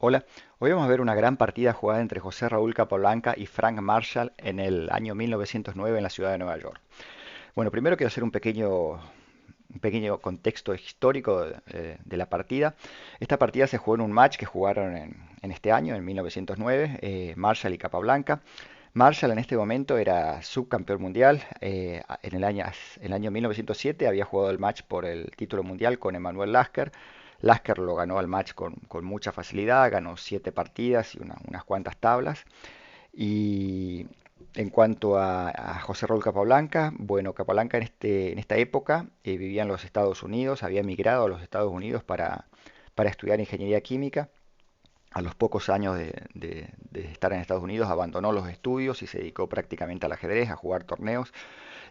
Hola, hoy vamos a ver una gran partida jugada entre José Raúl Capablanca y Frank Marshall en el año 1909 en la ciudad de Nueva York. Bueno, primero quiero hacer un pequeño contexto histórico de la partida. Esta partida se jugó en un match que jugaron en este año, en 1909, Marshall y Capablanca. Marshall en este momento era subcampeón mundial. En el año 1907 había jugado el match por el título mundial con Emanuel Lasker. Lasker lo ganó al match con mucha facilidad, ganó 7 partidas y unas cuantas tablas. Y en cuanto a José Raúl Capablanca, bueno, Capablanca en esta época vivía en los Estados Unidos, había emigrado a los Estados Unidos para estudiar ingeniería química. A los pocos años de estar en Estados Unidos abandonó los estudios y se dedicó prácticamente al ajedrez, a jugar torneos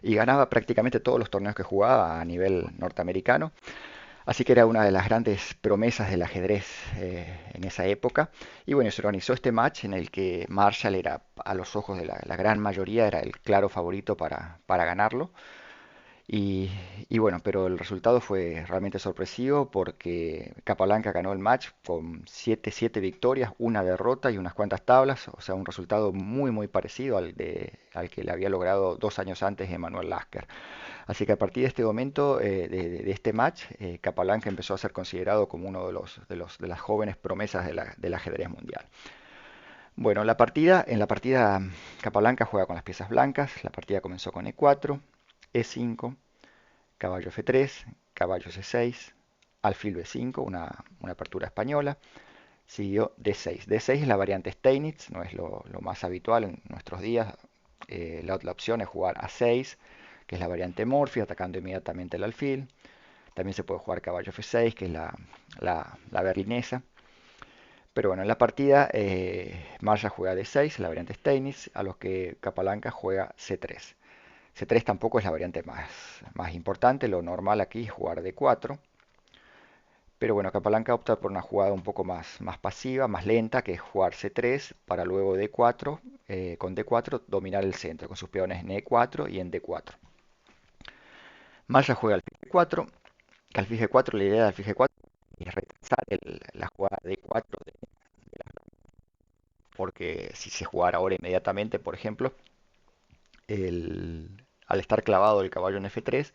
y ganaba prácticamente todos los torneos que jugaba a nivel norteamericano. Así que era una de las grandes promesas del ajedrez en esa época. Y bueno, se organizó este match en el que Marshall era, a los ojos de la gran mayoría, era el claro favorito para ganarlo. Y, y bueno, pero el resultado fue realmente sorpresivo porque Capablanca ganó el match con siete victorias, una derrota y unas cuantas tablas, o sea, un resultado muy parecido al que le había logrado 2 años antes Emanuel Lasker. Así que a partir de este momento, de este match, Capablanca empezó a ser considerado como uno de las jóvenes promesas del ajedrez mundial. Bueno, en la partida Capablanca juega con las piezas blancas, la partida comenzó con E4, E5, caballo F3, caballo C6, alfil B5, una apertura española, siguió D6. D6 es la variante Steinitz, no es lo más habitual en nuestros días. La opción es jugar A6, que es la variante Morphy, atacando inmediatamente el alfil. También se puede jugar caballo F6, que es la berlinesa. Pero bueno, en la partida Marshall juega D6, la variante Steinitz, a los que Capablanca juega C3. C3 tampoco es la variante más importante, lo normal aquí es jugar D4. Pero bueno, Capablanca opta por una jugada un poco más pasiva, más lenta, que es jugar C3 para luego D4, con D4 dominar el centro, con sus peones en E4 y en D4. Marshall juega alfil G4, que alfil G4, la idea de alfil G4 es retrasar la jugada D4, porque si se jugara ahora inmediatamente, por ejemplo, al estar clavado el caballo en F3,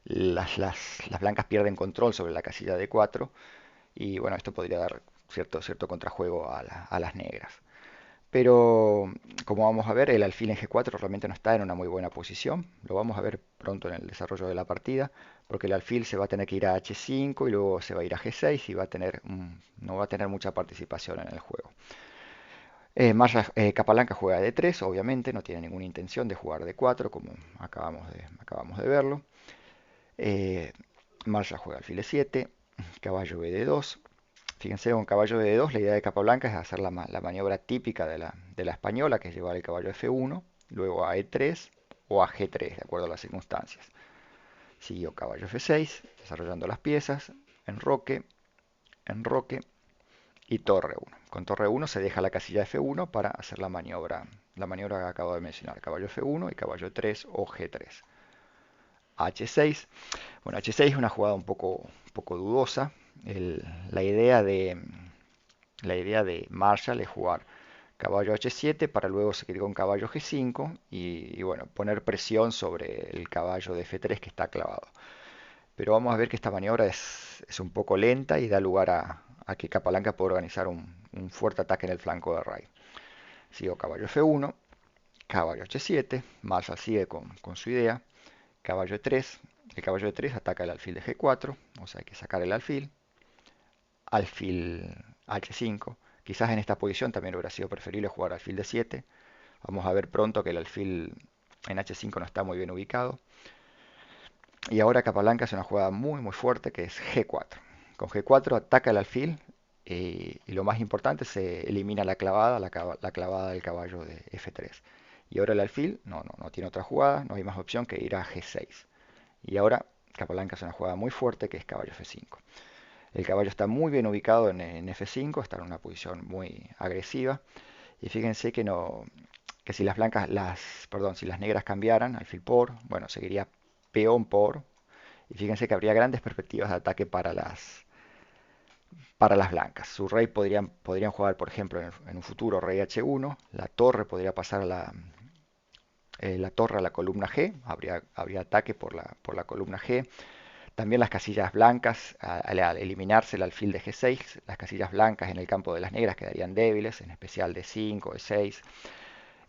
las blancas pierden control sobre la casilla D4 y bueno, esto podría dar cierto contrajuego a las negras. Pero como vamos a ver, el alfil en G4 realmente no está en una muy buena posición. Lo vamos a ver pronto en el desarrollo de la partida, porque el alfil se va a tener que ir a H5 y luego se va a ir a G6 y no va a tener mucha participación en el juego. Capablanca juega D3, obviamente, no tiene ninguna intención de jugar D4, como acabamos de verlo. Marshall juega alfil E7, caballo BD2. Fíjense, con caballo BD2 la idea de Capablanca es hacer la maniobra típica de la española, que es llevar el caballo a F1, luego a E3 o a G3, de acuerdo a las circunstancias. Siguió caballo F6, desarrollando las piezas, enroque, enroque y torre 1. Con torre 1 se deja la casilla F1 para hacer la maniobra que acabo de mencionar, caballo F1 y caballo 3 o G3. H6. Bueno, H6 es una jugada un poco dudosa. El- la, idea de, la idea de Marshall es jugar caballo H7 para luego seguir con caballo G5 y bueno, poner presión sobre el caballo de F3 que está clavado. Pero vamos a ver que esta maniobra es un poco lenta y da lugar a que Capablanca pueda organizar un fuerte ataque en el flanco de Ray. Sigo caballo F1, caballo H7, Marshall sigue con su idea, caballo E3, el caballo E3 ataca el alfil de G4, o sea hay que sacar el alfil, alfil H5, quizás en esta posición también hubiera sido preferible jugar alfil de 7, vamos a ver pronto que el alfil en H5 no está muy bien ubicado, y ahora Capablanca hace una jugada muy fuerte que es G4, con G4 ataca el alfil y lo más importante se elimina la clavada del caballo de F3. Y ahora el alfil no tiene otra jugada, no hay más opción que ir a G6. Y ahora Capablanca hace una jugada muy fuerte que es caballo F5. El caballo está muy bien ubicado en F5, está en una posición muy agresiva. Y fíjense que si las blancas, perdón, si las negras cambiaran alfil por, bueno, seguiría peón por. Y fíjense que habría grandes perspectivas de ataque para las blancas. Su rey podrían jugar, por ejemplo, en un futuro rey H1, la torre podría pasar a la torre a la columna G, habría ataque por la columna G. También las casillas blancas, al eliminarse el alfil de G6, las casillas blancas en el campo de las negras quedarían débiles, en especial D5, E6.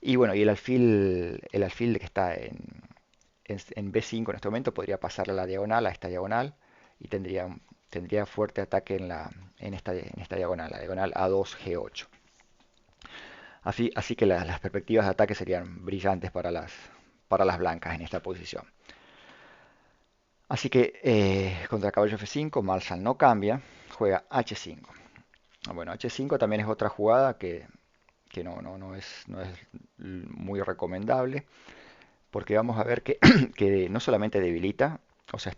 Y bueno, y el alfil que está en B5 en este momento podría pasar a la diagonal, a esta diagonal, y tendría fuerte ataque en esta diagonal, la diagonal A2, G8. Así que las perspectivas de ataque serían brillantes para las blancas en esta posición. Así que contra caballo F5, Marshall no cambia, juega H5. Bueno, H5 también es otra jugada que no es muy recomendable, porque vamos a ver que no solamente debilita, o sea,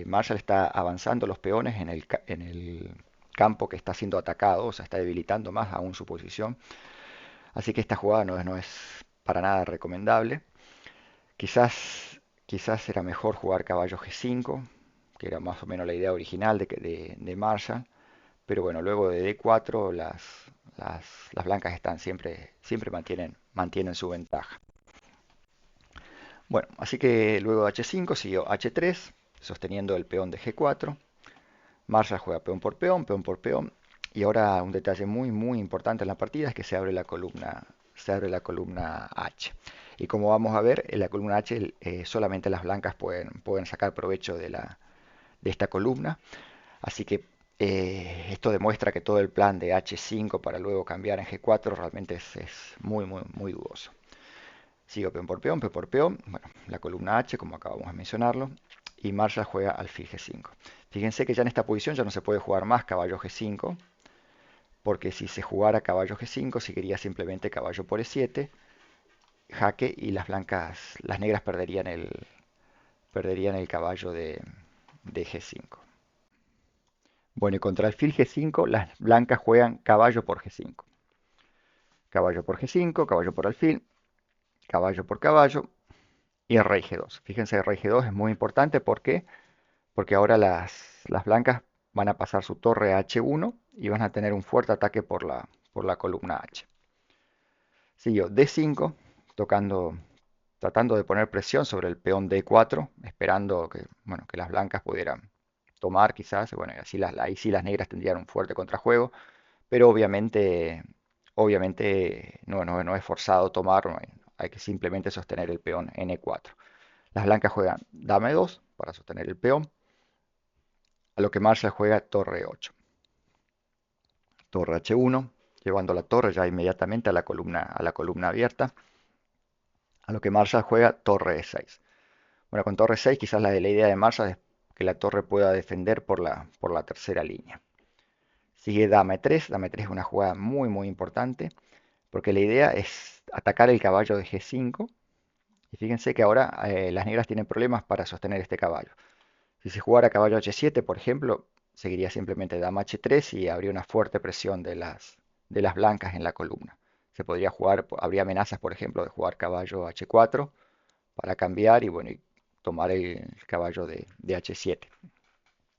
Marshall está avanzando los peones en el campo que está siendo atacado, o sea, está debilitando más aún su posición. Así que esta jugada no es para nada recomendable. Quizás era mejor jugar caballo G5, que era más o menos la idea original de Marshall. Pero bueno, luego de D4 las blancas siempre mantienen su ventaja. Bueno, así que luego de H5 siguió H3, sosteniendo el peón de G4. Marshall juega peón por peón, peón por peón. Y ahora un detalle muy importante en la partida es que se abre la columna H. Y como vamos a ver, en la columna H solamente las blancas pueden sacar provecho de esta columna. Así que esto demuestra que todo el plan de H5 para luego cambiar en G4 realmente es muy dudoso. Sigo peón por peón, peón por peón. Bueno, la columna H, como acabamos de mencionarlo. Y Marshall juega alfil G5. Fíjense que ya en esta posición ya no se puede jugar más caballo G5, porque si se jugara caballo G5, seguiría simplemente caballo por E7, jaque, y las negras perderían el caballo de G5. Bueno, y contra alfil G5, las blancas juegan caballo por G5. Caballo por G5, caballo por alfil, caballo por caballo y el rey G2. Fíjense, el rey G2 es muy importante porque ahora las blancas van a pasar su torre a H1 y van a tener un fuerte ataque por la columna H. Siguió D5, tratando de poner presión sobre el peón D4, esperando que las blancas pudieran tomar quizás. Bueno, y ahí sí las negras tendrían un fuerte contrajuego, pero obviamente no es forzado tomar, hay que simplemente sostener el peón en E4. Las blancas juegan dama E2 para sostener el peón, a lo que Marshall juega torre 8. Torre H1, llevando la torre ya inmediatamente a la columna abierta, a lo que Marshall juega torre E6. Bueno, con torre 6 quizás la idea de Marshall es que la torre pueda defender por la tercera línea. Sigue dama E3, dama E3 es una jugada muy importante, porque la idea es atacar el caballo de G5, y fíjense que ahora las negras tienen problemas para sostener este caballo. Si se jugara caballo H7, por ejemplo, seguiría simplemente dama H3 y habría una fuerte presión de las blancas en la columna. Habría amenazas, por ejemplo, de jugar caballo H4 para cambiar y tomar el caballo de H7.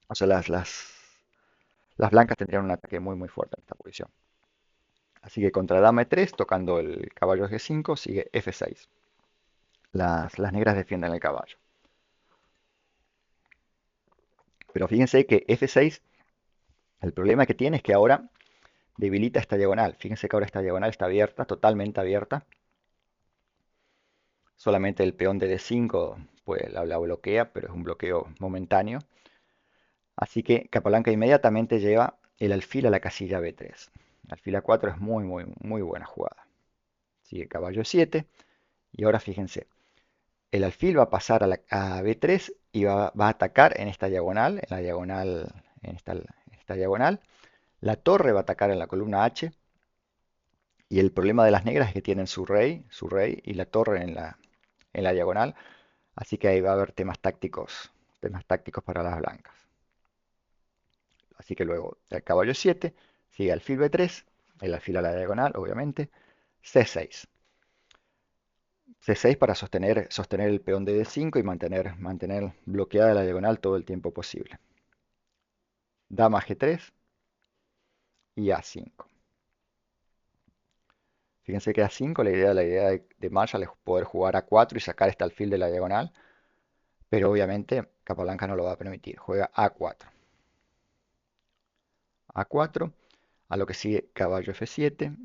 O sea, las blancas tendrían un ataque muy fuerte en esta posición. Así que contra dama E3, tocando el caballo G5, sigue F6. Las negras defienden el caballo. Pero fíjense que F6, el problema que tiene es que ahora debilita esta diagonal. Fíjense que ahora esta diagonal está abierta, totalmente abierta. Solamente el peón de D5 pues la bloquea, pero es un bloqueo momentáneo. Así que Capablanca inmediatamente lleva el alfil a la casilla B3. Alfil A4 es muy buena jugada. Sigue caballo 7. Y ahora fíjense, el alfil va a pasar a B3 y va a atacar en esta diagonal, en esta diagonal. La torre va a atacar en la columna H. Y el problema de las negras es que tienen su rey y la torre en la diagonal. Así que ahí va a haber temas tácticos para las blancas. Así que luego el caballo 7, sigue alfil B3, el alfil a la diagonal, obviamente, C6. C6 para sostener el peón de D5 y mantener bloqueada la diagonal todo el tiempo posible. Dama G3, y A5. Fíjense que A5, la idea de Marshall es poder jugar A4 y sacar este alfil de la diagonal, pero obviamente Capablanca no lo va a permitir. Juega A4. A4, a lo que sigue caballo F7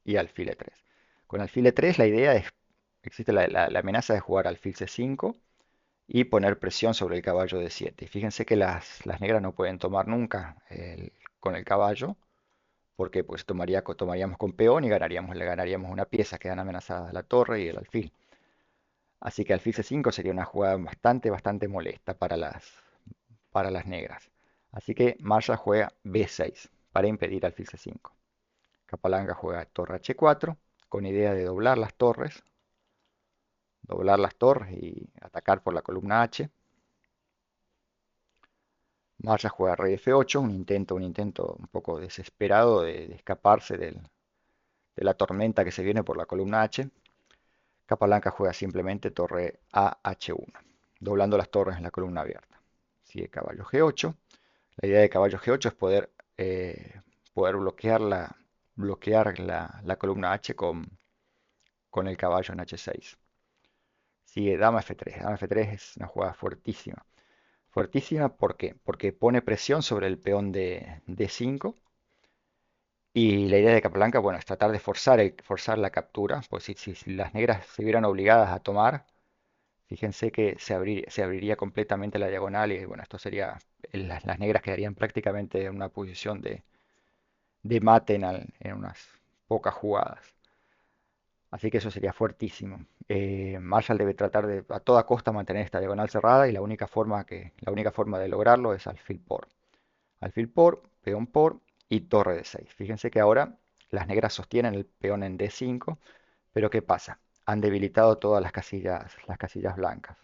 y alfil E3. Con alfil E3 la idea es, existe la amenaza de jugar alfil C5 y poner presión sobre el caballo D7. Fíjense que las negras no pueden tomar nunca con el caballo, porque pues tomaríamos con peón y le ganaríamos una pieza, quedan amenazadas la torre y el alfil. Así que alfil C5 sería una jugada bastante molesta para las negras. Así que Marshall juega B6 para impedir alfil C5. Capablanca juega torre H4 con idea de doblar las torres y atacar por la columna H. Marshall juega rey F8, un intento un poco desesperado de escaparse de la tormenta que se viene por la columna H. Capablanca juega simplemente torre a H1, doblando las torres en la columna abierta. Sigue caballo G8. La idea de caballo G8 es poder bloquear la columna H con el caballo en H6. Sigue dama F3. Dama F3 es una jugada fuertísima. Fuertísima, ¿por qué? Porque pone presión sobre el peón de D5. Y la idea de Capablanca, bueno, es tratar de forzar la captura. Pues si las negras se vieran obligadas a tomar, fíjense que se abriría completamente la diagonal y bueno, esto sería, las negras quedarían prácticamente en una posición de mate en unas pocas jugadas. Así que eso sería fuertísimo. Marshall debe tratar de a toda costa mantener esta diagonal cerrada y la única forma de lograrlo es alfil por. Alfil por, peón por y torre de 6. Fíjense que ahora las negras sostienen el peón en D5, pero ¿qué pasa? Han debilitado todas las casillas blancas.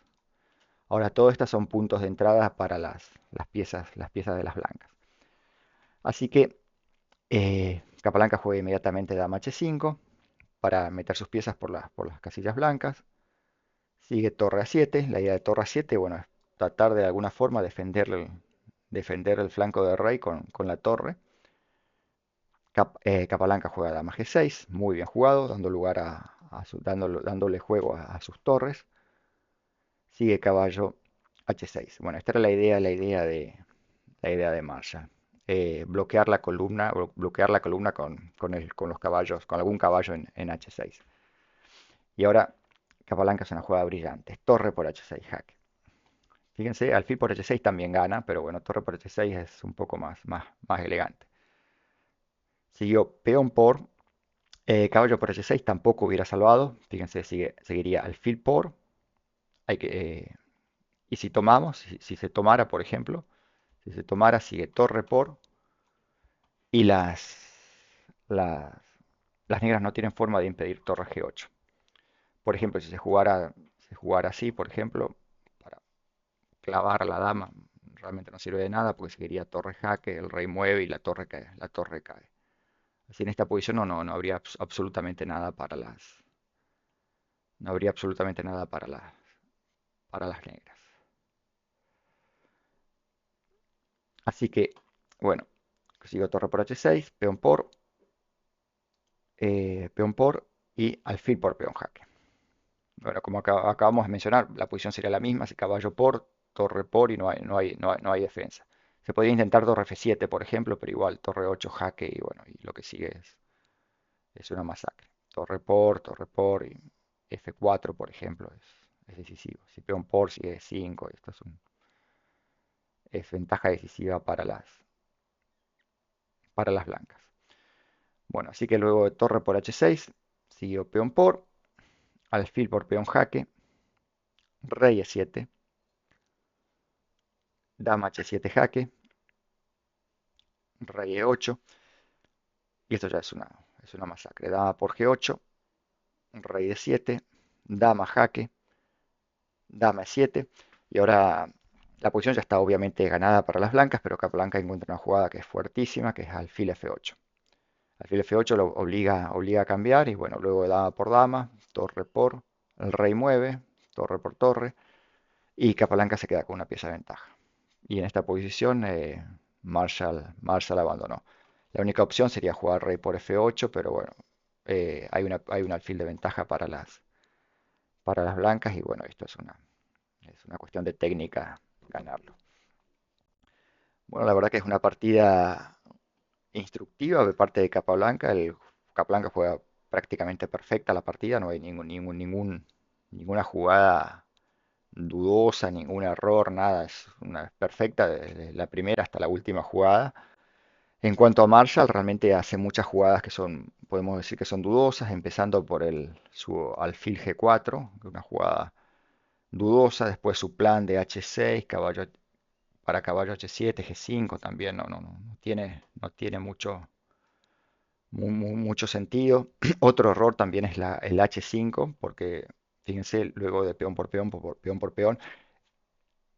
Ahora, todas estas son puntos de entrada para las piezas de las blancas. Así que Capablanca juega inmediatamente dama H5 para meter sus piezas por las casillas blancas. Sigue torre A7. La idea de torre A7, bueno, es tratar de alguna forma defender el flanco del rey con la torre. Capablanca juega dama G6, muy bien jugado, dándole juego a sus torres. Sigue caballo H6. Bueno, esta era la idea de Marshall. Bloquear la columna con los caballos, con algún caballo en H6. Y ahora Capablanca es una jugada brillante. Torre por H6, jaque. Fíjense, alfil por H6 también gana, pero bueno, torre por H6 es un poco más elegante. Siguió peón por, caballo por H6 tampoco hubiera salvado. Fíjense, seguiría alfil por. Y si tomamos, si se tomara, por ejemplo, si se tomara, sigue torre por. Y las, las negras no tienen forma de impedir torre G8. Por ejemplo, si se jugara así, por ejemplo, para clavar a la dama, realmente no sirve de nada porque seguiría torre jaque, el rey mueve y la torre cae. Así en esta posición no habría absolutamente nada no habría absolutamente nada para las negras. Así que, bueno, sigo torre por H6, peón por y alfil por peón jaque. Bueno, como acabamos de mencionar, la posición sería la misma, si caballo por, torre por y no hay defensa. Se podría intentar torre F7, por ejemplo, pero igual torre 8 jaque y bueno, y lo que sigue es una masacre. Torre por y F4, por ejemplo, es decisivo. Si peón por sigue 5, esto es ventaja decisiva para las blancas. Bueno, así que luego de torre por H6, siguió peón por, alfil por peón jaque, rey E7, dama H7 jaque, rey E8, y esto ya es una masacre. Dama por G8, rey D7, dama jaque, dama E7, y ahora la posición ya está obviamente ganada para las blancas, pero Capablanca encuentra una jugada que es fuertísima, que es alfil F8. Alfil F8 lo obliga a cambiar, y bueno, luego de dama por dama, torre por, el rey mueve, torre por torre, y Capablanca se queda con una pieza de ventaja. Y en esta posición Marshall abandonó. La única opción sería jugar rey por F8, pero bueno, hay un alfil de ventaja para las blancas y bueno, esto es una cuestión de técnica ganarlo. Bueno, la verdad que es una partida instructiva de parte de Capablanca. El Capablanca juega prácticamente perfecta la partida, no hay ninguna jugada dudosa, ningún error, nada, es perfecta desde la primera hasta la última jugada. En cuanto a Marshall, realmente hace muchas jugadas que son, podemos decir que son dudosas, empezando por su alfil G4, una jugada dudosa, después su plan de H6, para caballo H7, G5 también no tiene mucho sentido. Otro error también es el H5, porque fíjense, luego de peón por peón,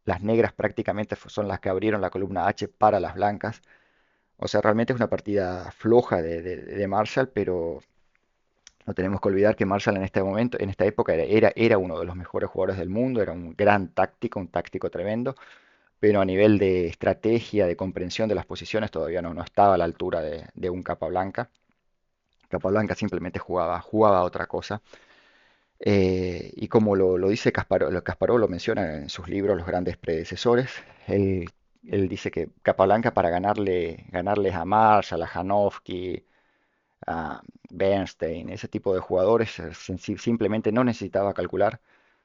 las negras prácticamente son las que abrieron la columna H para las blancas. O sea, realmente es una partida floja de Marshall, pero no tenemos que olvidar que Marshall en este momento, en esta época, era uno de los mejores jugadores del mundo, era un gran táctico, un táctico tremendo, pero a nivel de estrategia, de comprensión de las posiciones, todavía no estaba a la altura de un Capablanca. Capablanca simplemente jugaba a otra cosa. Y como lo dice Kasparov lo menciona en sus libros, Los grandes predecesores, él, él dice que Capablanca para ganarles a Marshall, a Janowski, a Bernstein, ese tipo de jugadores, simplemente no necesitaba calcular,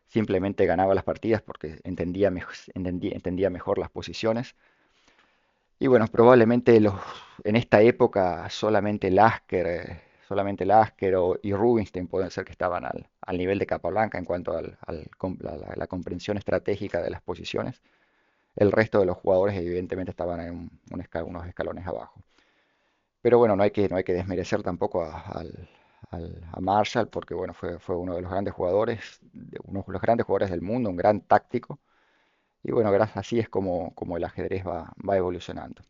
simplemente ganaba las partidas porque entendía mejor las posiciones. Y bueno, probablemente en esta época solamente Lasker y Rubinstein pueden ser que estaban al nivel de Capablanca en cuanto la comprensión estratégica de las posiciones. El resto de los jugadores evidentemente estaban en unos escalones abajo. Pero bueno, no hay que desmerecer tampoco a Marshall porque bueno, fue uno de los grandes jugadores, uno de los grandes jugadores del mundo, un gran táctico. Y bueno, así es como el ajedrez va evolucionando.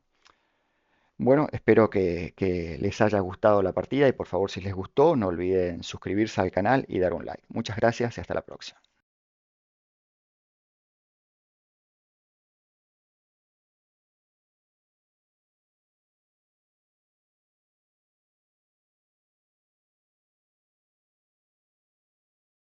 Bueno, espero que les haya gustado la partida y por favor si les gustó no olviden suscribirse al canal y dar un like. Muchas gracias y hasta la próxima.